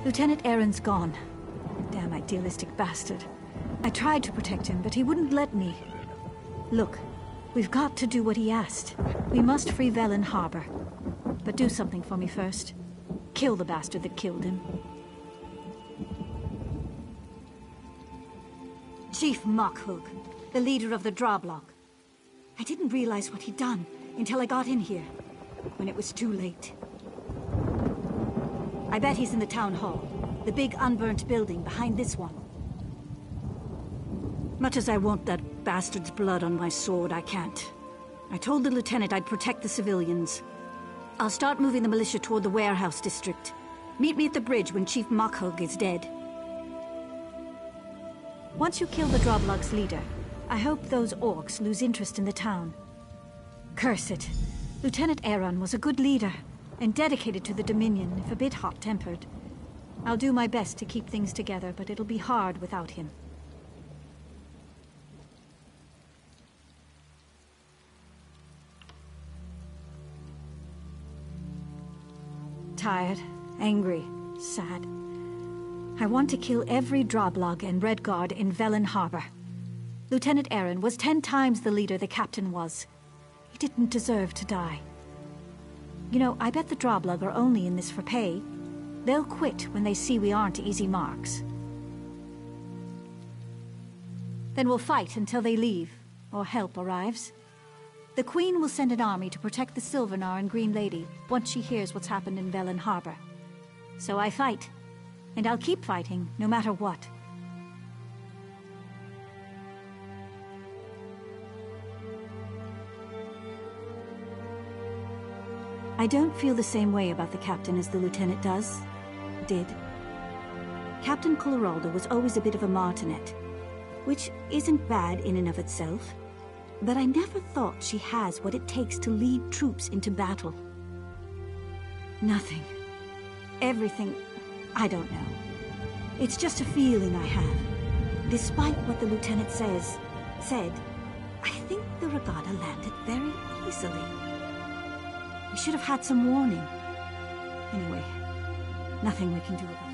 Lieutenant Aaron's gone. Damn idealistic bastard. I tried to protect him, but he wouldn't let me. Look, we've got to do what he asked. We must free Velen Harbor. But do something for me first. Kill the bastard that killed him. Chief Mockhug, the leader of the Drawblock. I didn't realize what he'd done until I got in here, when it was too late. I bet he's in the town hall, the big unburnt building behind this one. Much as I want that bastard's blood on my sword, I can't. I told the lieutenant I'd protect the civilians. I'll start moving the militia toward the warehouse district. Meet me at the bridge when Chief Mockhug is dead. Once you kill the Drawblock's leader, I hope those orcs lose interest in the town. Curse it. Lieutenant Aaron was a good leader, and dedicated to the Dominion, if a bit hot-tempered. I'll do my best to keep things together, but it'll be hard without him. Tired, angry, sad. I want to kill every Drawblog and Red Guard in Velen Harbor. Lieutenant Aaron was 10 times the leader the captain was. He didn't deserve to die. You know, I bet the Drawblog are only in this for pay. They'll quit when they see we aren't easy marks. Then we'll fight until they leave, or help arrives. The Queen will send an army to protect the Sylvanar and Green Lady once she hears what's happened in Velen Harbor. So I fight, and I'll keep fighting no matter what. I don't feel the same way about the captain as the lieutenant did. Captain Coloraldo was always a bit of a martinet, which isn't bad in and of itself, but I never thought she has what it takes to lead troops into battle. Nothing. Everything. I don't know. It's just a feeling I have. Despite what the lieutenant said, I think the regatta landed very easily. We should have had some warning. Anyway, nothing we can do about it.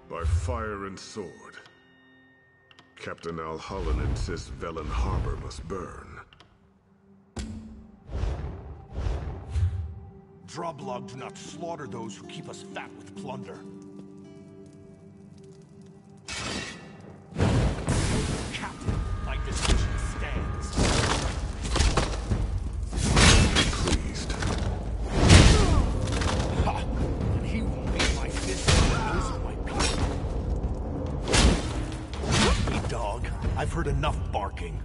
By fire and sword, Captain Alholland insists Velen Harbor must burn. Droblog do not slaughter those who keep us fat with plunder. Captain, my decision stands. Pleased. Ha! And he won't beat my fist in those of my people. Hey, dog. I've heard enough barking.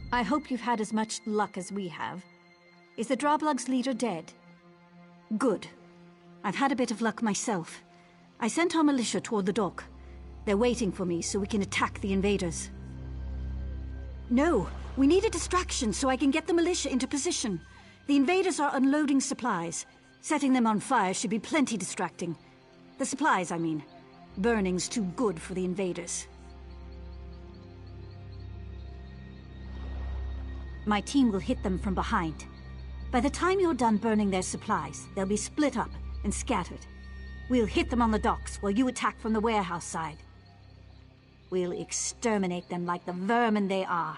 I hope you've had as much luck as we have. Is the Droblug's leader dead? Good. I've had a bit of luck myself. I sent our militia toward the dock. They're waiting for me so we can attack the invaders. No, we need a distraction so I can get the militia into position. The invaders are unloading supplies. Setting them on fire should be plenty distracting. The supplies, I mean. Burning's too good for the invaders. My team will hit them from behind. By the time you're done burning their supplies, they'll be split up and scattered. We'll hit them on the docks while you attack from the warehouse side. We'll exterminate them like the vermin they are.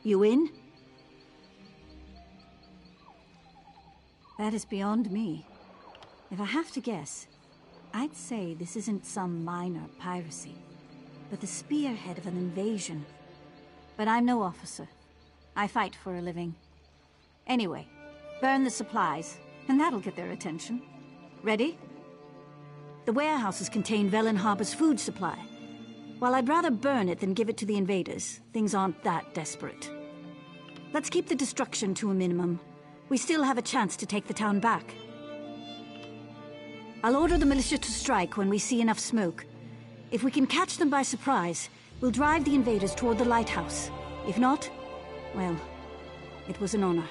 You in? That is beyond me. If I have to guess, I'd say this isn't some minor piracy, but the spearhead of an invasion. But I'm no officer. I fight for a living. Anyway, burn the supplies, and that'll get their attention. Ready? The warehouses contain Velen Harbor's food supply. While I'd rather burn it than give it to the invaders, things aren't that desperate. Let's keep the destruction to a minimum. We still have a chance to take the town back. I'll order the militia to strike when we see enough smoke. If we can catch them by surprise, we'll drive the invaders toward the lighthouse. If not, well, it was an honor.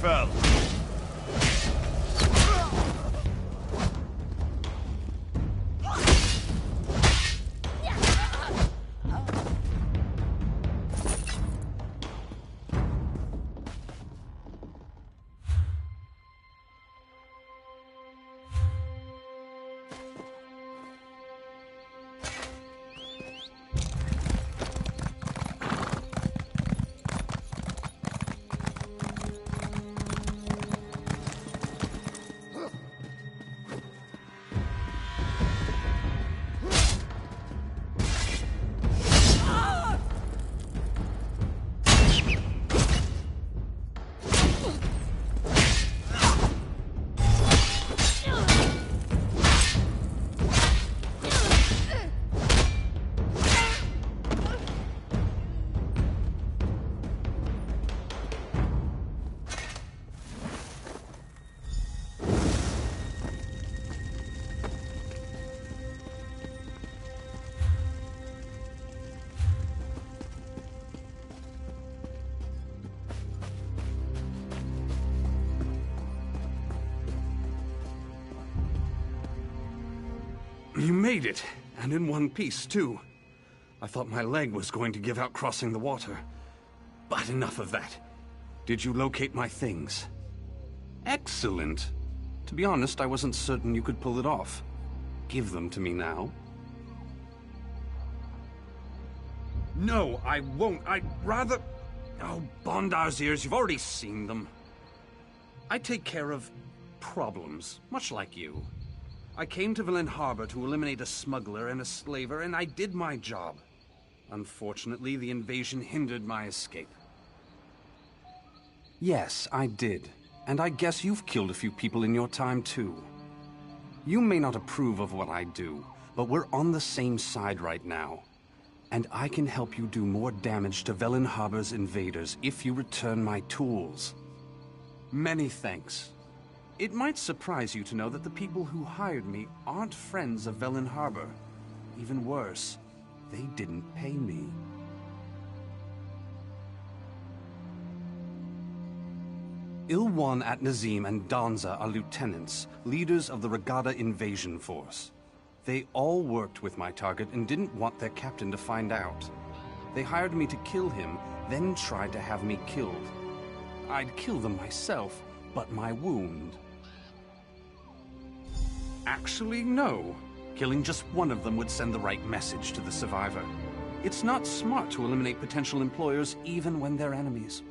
Fell. You made it, and in one piece, too. I thought my leg was going to give out crossing the water. But enough of that. Did you locate my things? Excellent. To be honest, I wasn't certain you could pull it off. Give them to me now. No, I won't. I'd rather... Oh, Bondar's ears, you've already seen them. I take care of problems, much like you. I came to Velen Harbor to eliminate a smuggler and a slaver, and I did my job. Unfortunately, the invasion hindered my escape. Yes, I did. And I guess you've killed a few people in your time, too. You may not approve of what I do, but we're on the same side right now. And I can help you do more damage to Velen Harbor's invaders if you return my tools. Many thanks. It might surprise you to know that the people who hired me aren't friends of Velen Harbor. Even worse, they didn't pay me. Ilwan at Nazim and Danza are lieutenants, leaders of the Regatta invasion force. They all worked with my target and didn't want their captain to find out. They hired me to kill him, then tried to have me killed. I'd kill them myself, but my wound... Actually, no. Killing just one of them would send the right message to the survivor. It's not smart to eliminate potential employers even when they're enemies.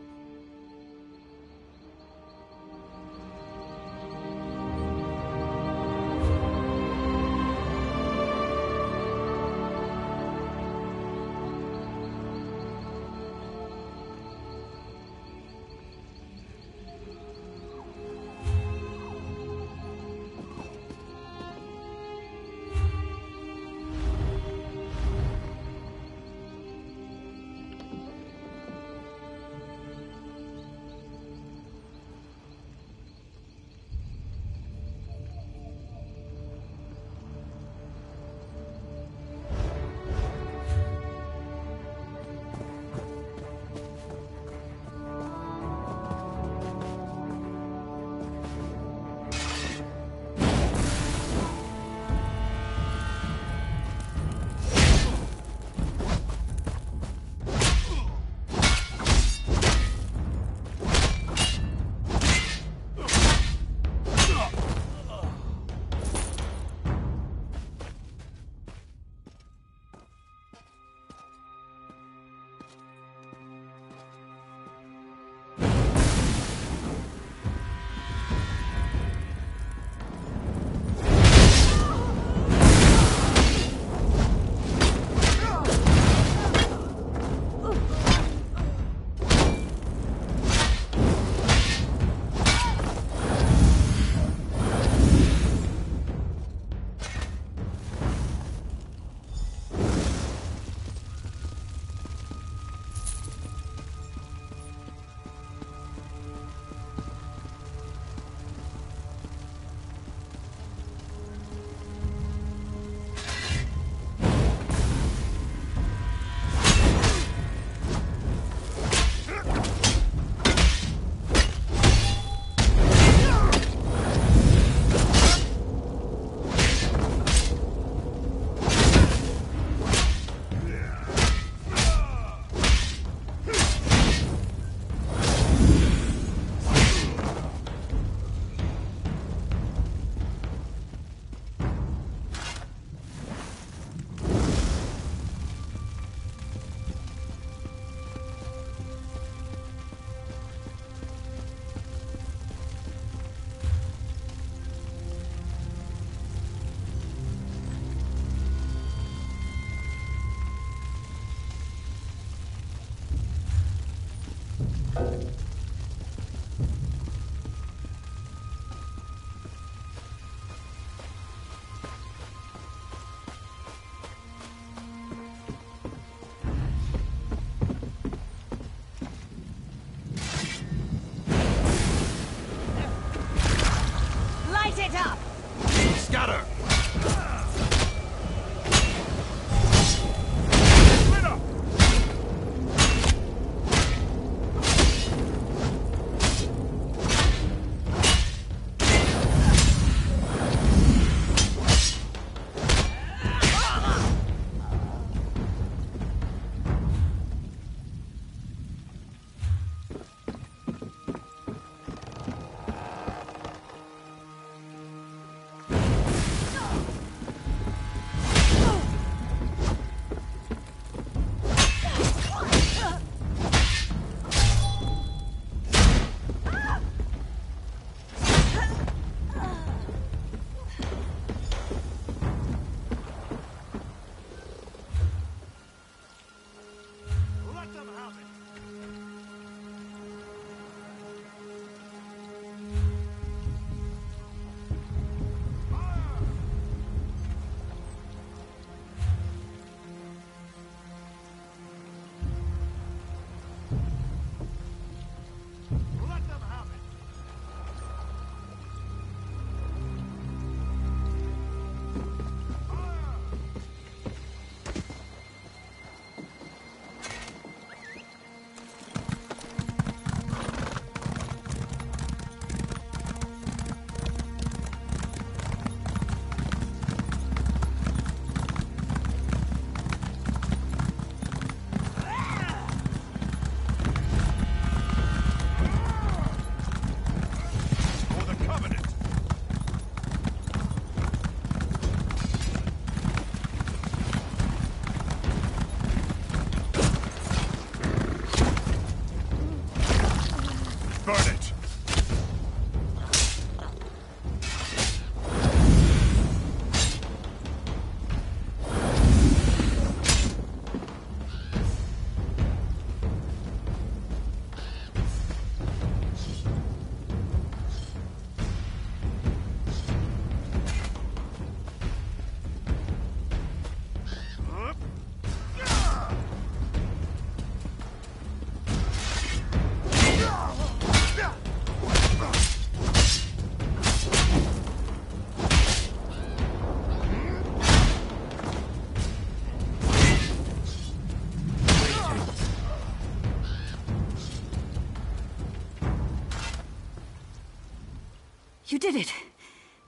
did it.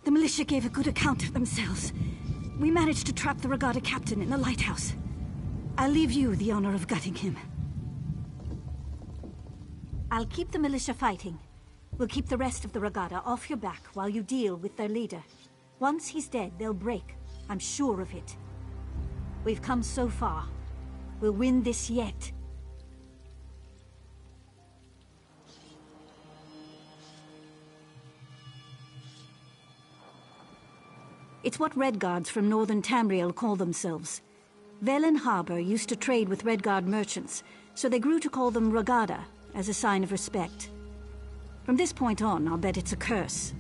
The militia gave a good account of themselves. We managed to trap the Regatta captain in the lighthouse. I'll leave you the honor of gutting him. I'll keep the militia fighting. We'll keep the rest of the Regatta off your back while you deal with their leader. Once he's dead, they'll break. I'm sure of it. We've come so far. We'll win this yet. It's what Redguards from northern Tamriel call themselves. Velen Harbor used to trade with Redguard merchants, so they grew to call them Regatta, as a sign of respect. From this point on, I'll bet it's a curse.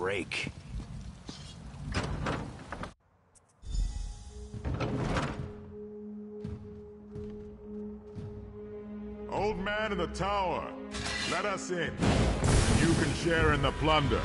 break. Old man in the tower, let us in. You can share in the plunder.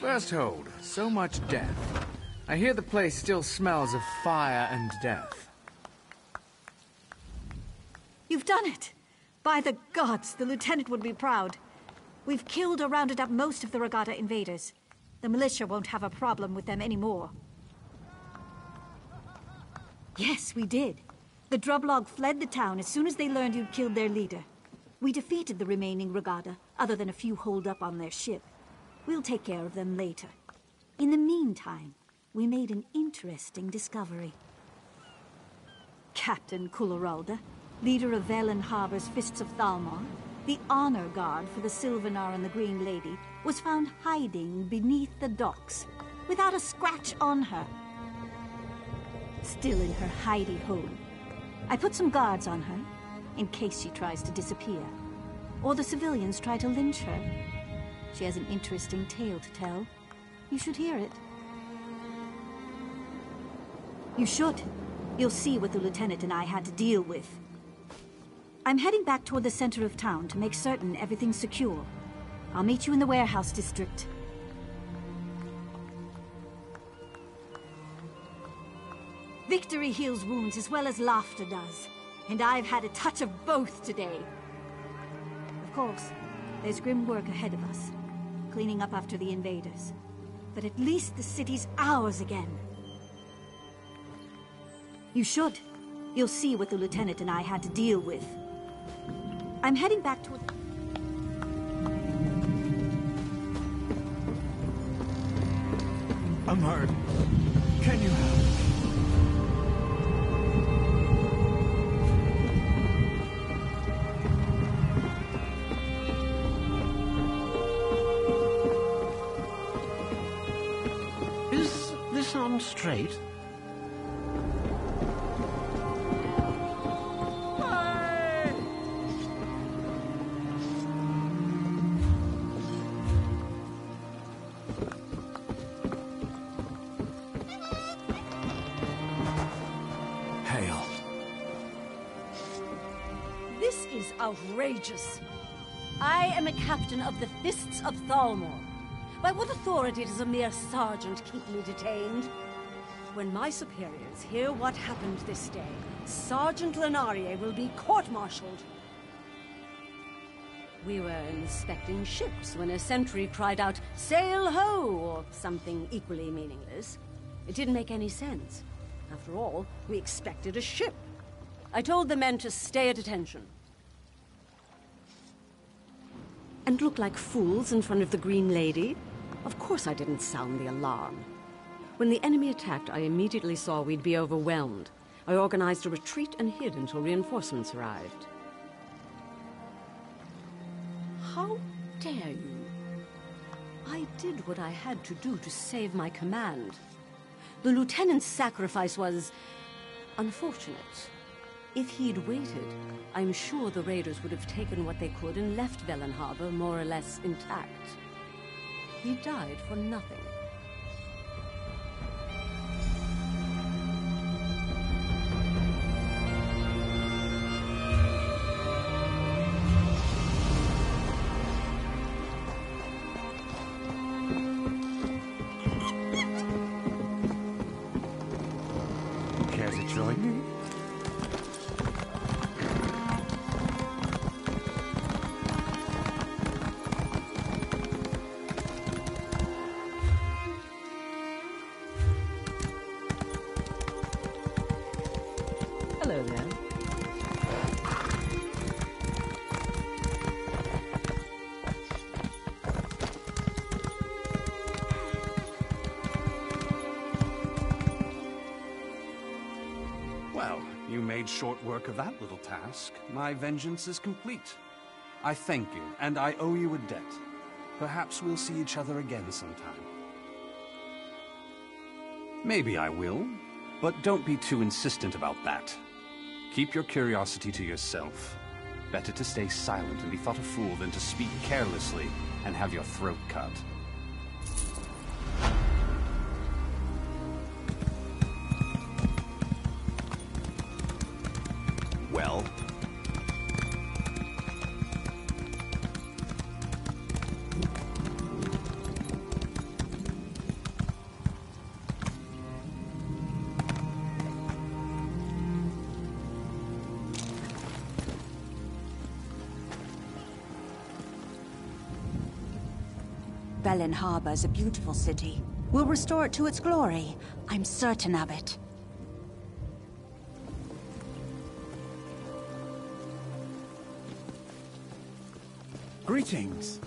First hold, so much death. I hear the place still smells of fire and death. You've done it! By the gods, the lieutenant would be proud. We've killed or rounded up most of the Regatta invaders. The militia won't have a problem with them anymore. Yes, we did. The Drublog fled the town as soon as they learned you'd killed their leader. We defeated the remaining Regatta, other than a few holed up on their ship. We'll take care of them later. In the meantime, we made an interesting discovery. Captain Kularalda, leader of Velen Harbor's Fists of Thalmor, the honor guard for the Sylvanar and the Green Lady, was found hiding beneath the docks, without a scratch on her. Still in her hidey-hole. I put some guards on her, in case she tries to disappear. Or the civilians try to lynch her. She has an interesting tale to tell. You should hear it. You should. You'll see what the lieutenant and I had to deal with. I'm heading back toward the center of town to make certain everything's secure. I'll meet you in the warehouse district. Victory heals wounds as well as laughter does. And I've had a touch of both today. Of course, there's grim work ahead of us. Cleaning up after the invaders. But at least the city's ours again. You should. You'll see what the lieutenant and I had to deal with. I'm heading back toward... I'm hurt. Can you help? Is this on straight? This is outrageous. I am a captain of the Fists of Thalmor. By what authority does a mere sergeant keep me detained? When my superiors hear what happened this day, Sergeant Lenarie will be court-martialed. We were inspecting ships when a sentry cried out, "Sail ho!" or something equally meaningless. It didn't make any sense. After all, we expected a ship. I told the men to stay at attention. And look like fools in front of the Green Lady? Of course I didn't sound the alarm. When the enemy attacked, I immediately saw we'd be overwhelmed. I organized a retreat and hid until reinforcements arrived. How dare you? I did what I had to do to save my command. The lieutenant's sacrifice was unfortunate. If he'd waited, I'm sure the raiders would have taken what they could and left Velen Harbor more or less intact. He died for nothing. Care to join me? Hello there. Well, you made short work of that little task. My vengeance is complete. I thank you, and I owe you a debt. Perhaps we'll see each other again sometime. Maybe I will, but don't be too insistent about that. Keep your curiosity to yourself. Better to stay silent and be thought a fool than to speak carelessly and have your throat cut. Well? Bellin Harbor is a beautiful city. We'll restore it to its glory. I'm certain of it. Greetings.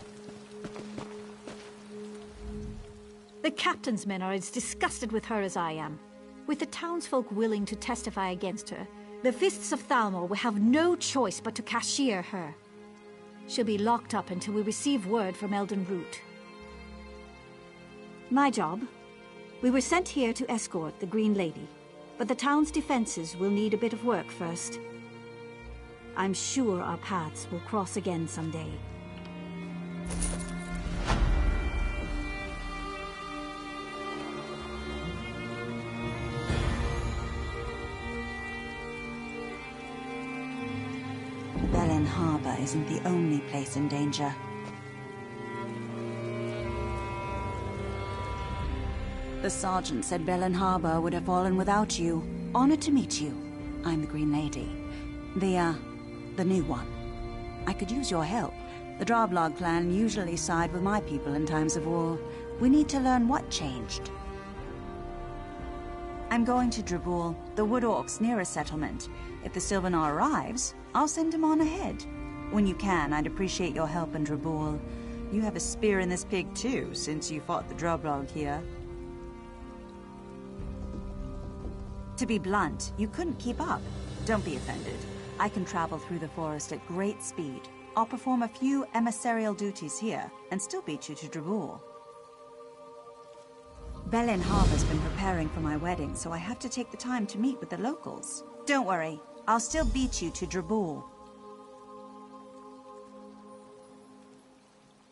The captain's men are as disgusted with her as I am. With the townsfolk willing to testify against her, the Fists of Thalmor will have no choice but to cashier her. She'll be locked up until we receive word from Elden Root. My job? We were sent here to escort the Green Lady, but the town's defenses will need a bit of work first. I'm sure our paths will cross again someday. Bellin Harbor isn't the only place in danger. The sergeant said Bellin Harbor would have fallen without you. Honored to meet you. I'm the Green Lady. The new one. I could use your help. The Droblog clan usually side with my people in times of war. We need to learn what changed. I'm going to Drabul, the Wood Orcs' nearest settlement. If the Sylvanar arrives, I'll send him on ahead. When you can, I'd appreciate your help in Drabul. You have a spear in this pig too, since you fought the Droblog here. To be blunt, you couldn't keep up. Don't be offended. I can travel through the forest at great speed. I'll perform a few emissarial duties here, and still beat you to Drabul. Bellin Harbor's been preparing for my wedding, so I have to take the time to meet with the locals. Don't worry, I'll still beat you to Drabul.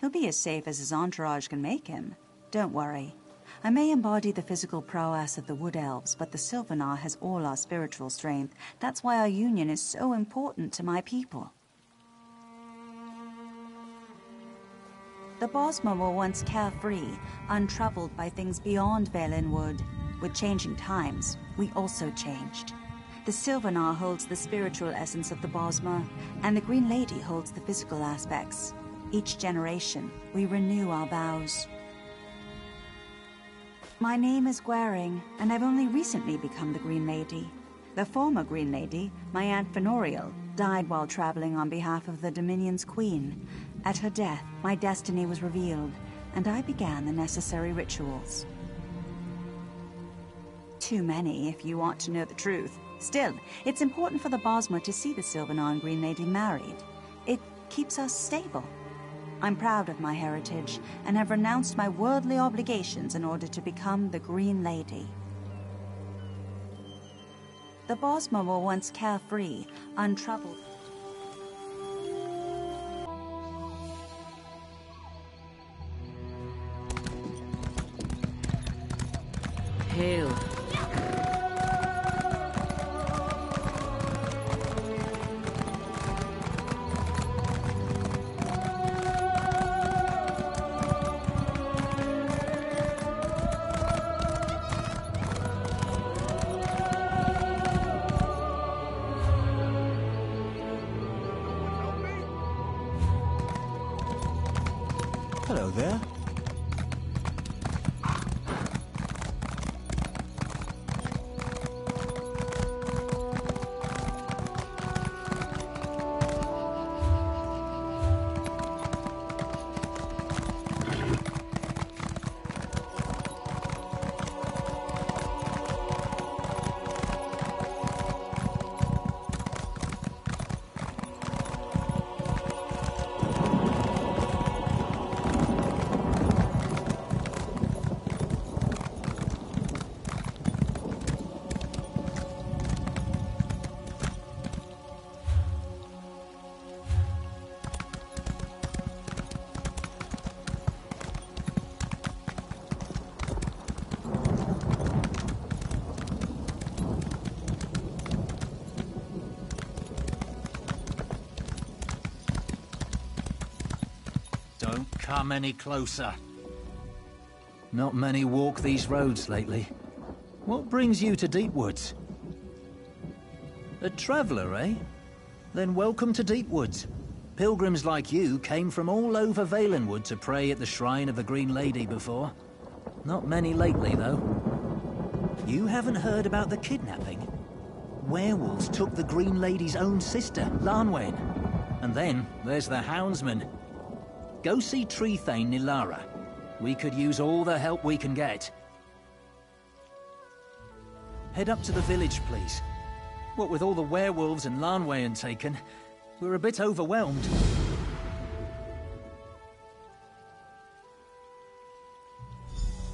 He'll be as safe as his entourage can make him. Don't worry. I may embody the physical prowess of the Wood Elves, but the Sylvanar has all our spiritual strength. That's why our union is so important to my people. The Bosma were once carefree, untroubled by things beyond Valen Wood. With changing times, we also changed. The Sylvanar holds the spiritual essence of the Bosma, and the Green Lady holds the physical aspects. Each generation, we renew our vows. My name is Gwaring, and I've only recently become the Green Lady. The former Green Lady, my Aunt Fenoriel, died while traveling on behalf of the Dominion's Queen. At her death, my destiny was revealed, and I began the necessary rituals. Too many, if you want to know the truth. Still, it's important for the Bosma to see the Sylvanar and Green Lady married. It keeps us stable. I'm proud of my heritage, and have renounced my worldly obligations in order to become the Green Lady. The Bosma were once carefree, untroubled. Hail. Hello there. Don't come any closer. Not many walk these roads lately. What brings you to Deepwoods? A traveller, eh? Then welcome to Deepwoods. Pilgrims like you came from all over Valenwood to pray at the shrine of the Green Lady before. Not many lately, though. You haven't heard about the kidnapping? Werewolves took the Green Lady's own sister, Lanwain. And then there's the Houndsman. Go see Tree Thane Nilara. We could use all the help we can get. Head up to the village, please. What with all the werewolves and Lanwain taken, we're a bit overwhelmed.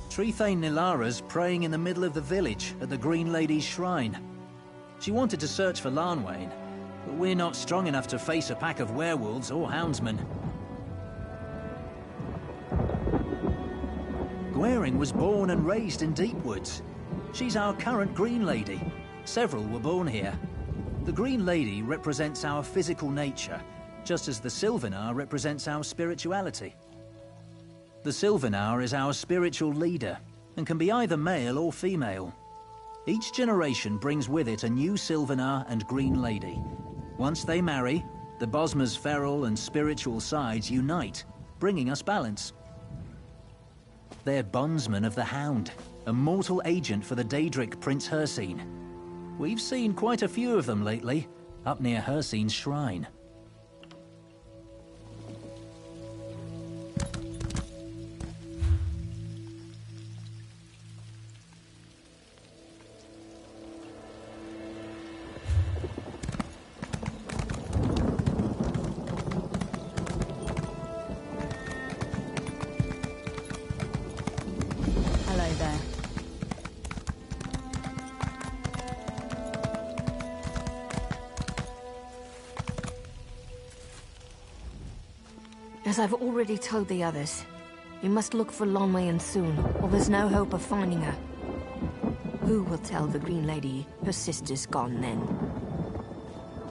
Tree Thane Nilara's praying in the middle of the village at the Green Lady's shrine. She wanted to search for Lanwain, but we're not strong enough to face a pack of werewolves or houndsmen. Gwaring was born and raised in Deepwoods. She's our current Green Lady. Several were born here. The Green Lady represents our physical nature, just as the Sylvanar represents our spirituality. The Sylvanar is our spiritual leader, and can be either male or female. Each generation brings with it a new Sylvanar and Green Lady. Once they marry, the Bosma's feral and spiritual sides unite, bringing us balance. They're bondsmen of the Hound, a mortal agent for the Daedric Prince Hircine. We've seen quite a few of them lately, up near Hircine's shrine. As I've already told the others, we must look for Lanwain soon, or there's no hope of finding her. Who will tell the Green Lady her sister's gone then?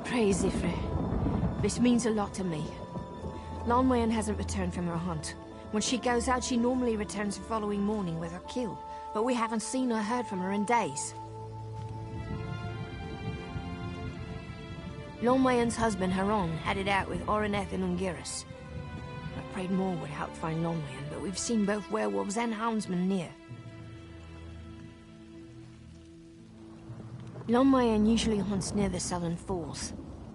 Praise Ifre. This means a lot to me. Lanwain hasn't returned from her hunt. When she goes out, she normally returns the following morning with her kill, but we haven't seen or heard from her in days. Lanwain's husband, Haron, had it out with Oreneth and Ungiris. I prayed more would help find Lanwain, but we've seen both werewolves and houndsmen near. Lanwain usually hunts near the Southern Falls.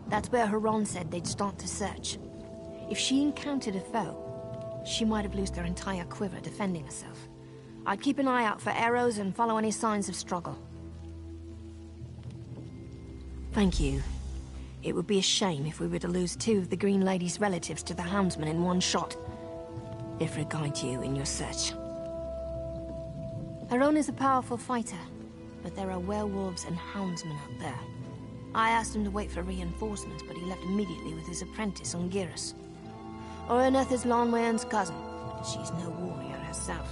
That's where Haron said they'd start to search. If she encountered a foe, she might have lost her entire quiver defending herself. I'd keep an eye out for arrows and follow any signs of struggle. Thank you. It would be a shame if we were to lose two of the Green Lady's relatives to the houndsman in one shot. Ifra guide you in your search. Haron is a powerful fighter, but there are werewolves and houndsmen out there. I asked him to wait for reinforcements, but he left immediately with his apprentice, Ungiris. Oreneth is Lanwain's cousin, but she's no warrior herself.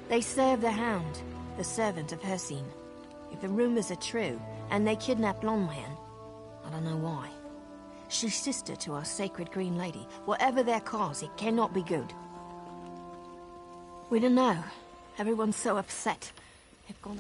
They serve the Hound, the servant of Hircine. If the rumors are true, and they kidnapped Lanwain, I don't know why. She's sister to our sacred Green Lady. Whatever their cause, it cannot be good. We don't know. Everyone's so upset. They've gone...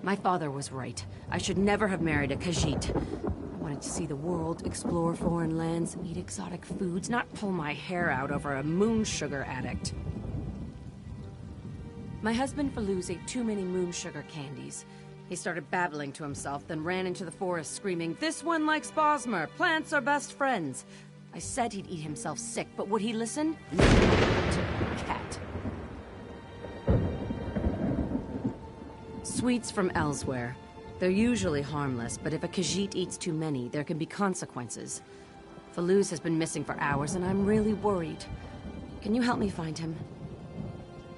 My father was right. I should never have married a Khajiit. I wanted to see the world, explore foreign lands, eat exotic foods, not pull my hair out over a moon sugar addict. My husband Faluz ate too many moon sugar candies. He started babbling to himself, then ran into the forest screaming, "This one likes Bosmer! Plants are best friends!" I said he'd eat himself sick, but would he listen? Cat. Sweets from elsewhere. They're usually harmless, but if a Khajiit eats too many, there can be consequences. Faluz has been missing for hours, and I'm really worried. Can you help me find him?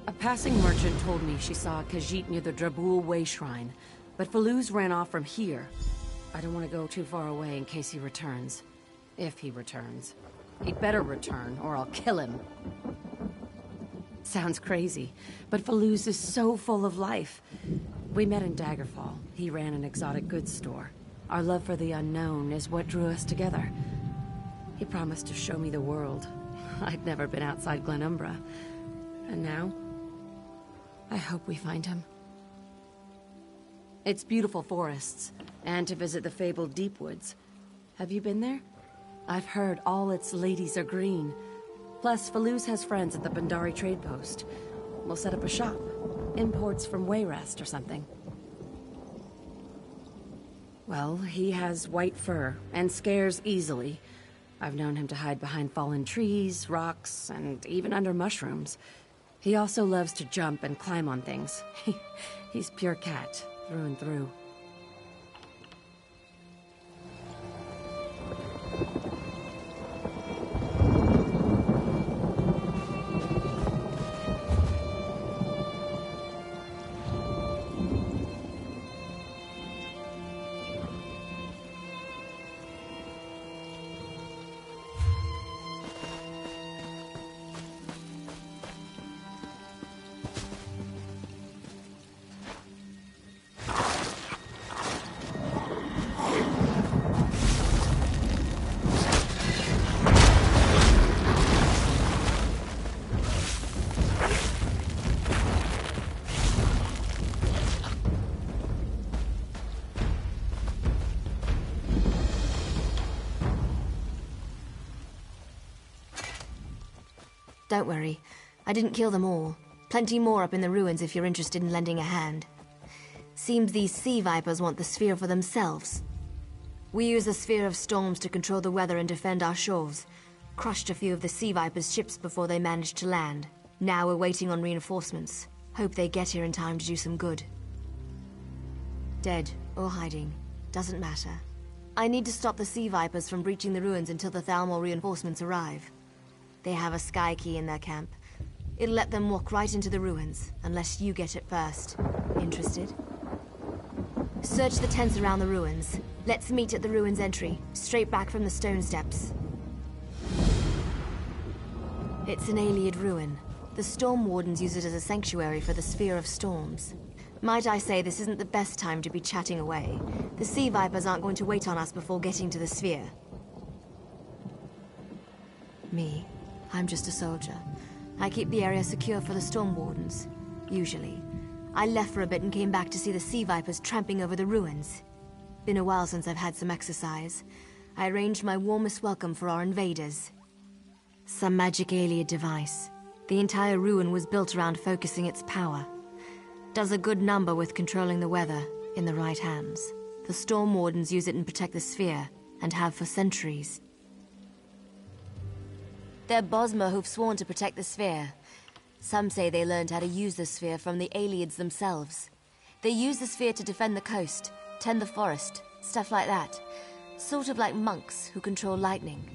A passing merchant told me she saw a Khajiit near the Drabul Way Shrine, but Faluz ran off from here. I don't want to go too far away in case he returns. If he returns. He'd better return, or I'll kill him. Sounds crazy, but Faluz is so full of life. We met in Daggerfall. He ran an exotic goods store. Our love for the unknown is what drew us together. He promised to show me the world. I'd never been outside Glenumbra. And now, I hope we find him. It's beautiful forests, and to visit the fabled deep woods. Have you been there? I've heard all its ladies are green. Plus, Faluz has friends at the Bandari trade post. We'll set up a shop. Imports from Wayrest or something. Well, he has white fur, and scares easily. I've known him to hide behind fallen trees, rocks, and even under mushrooms. He also loves to jump and climb on things. He's pure cat, through and through. Don't worry. I didn't kill them all. Plenty more up in the ruins if you're interested in lending a hand. Seems these sea vipers want the sphere for themselves. We use the sphere of storms to control the weather and defend our shores. Crushed a few of the sea vipers' ships before they managed to land. Now we're waiting on reinforcements. Hope they get here in time to do some good. Dead or hiding, doesn't matter. I need to stop the sea vipers from breaching the ruins until the Thalmor reinforcements arrive. They have a sky key in their camp. It'll let them walk right into the ruins, unless you get it first. Interested? Search the tents around the ruins. Let's meet at the ruins entry, straight back from the stone steps. It's an Ayleid ruin. The Storm Wardens use it as a sanctuary for the Sphere of Storms. Might I say this isn't the best time to be chatting away. The Sea Vipers aren't going to wait on us before getting to the Sphere. Me? I'm just a soldier. I keep the area secure for the Storm Wardens. Usually. I left for a bit and came back to see the Sea Vipers tramping over the ruins. Been a while since I've had some exercise. I arranged my warmest welcome for our invaders. Some magic Ayleid device. The entire ruin was built around focusing its power. Does a good number with controlling the weather, in the right hands. The Storm Wardens use it and protect the sphere, and have for centuries. They're Bosmer who've sworn to protect the sphere. Some say they learned how to use the sphere from the Ayleids themselves. They use the sphere to defend the coast, tend the forest, stuff like that. Sort of like monks who control lightning.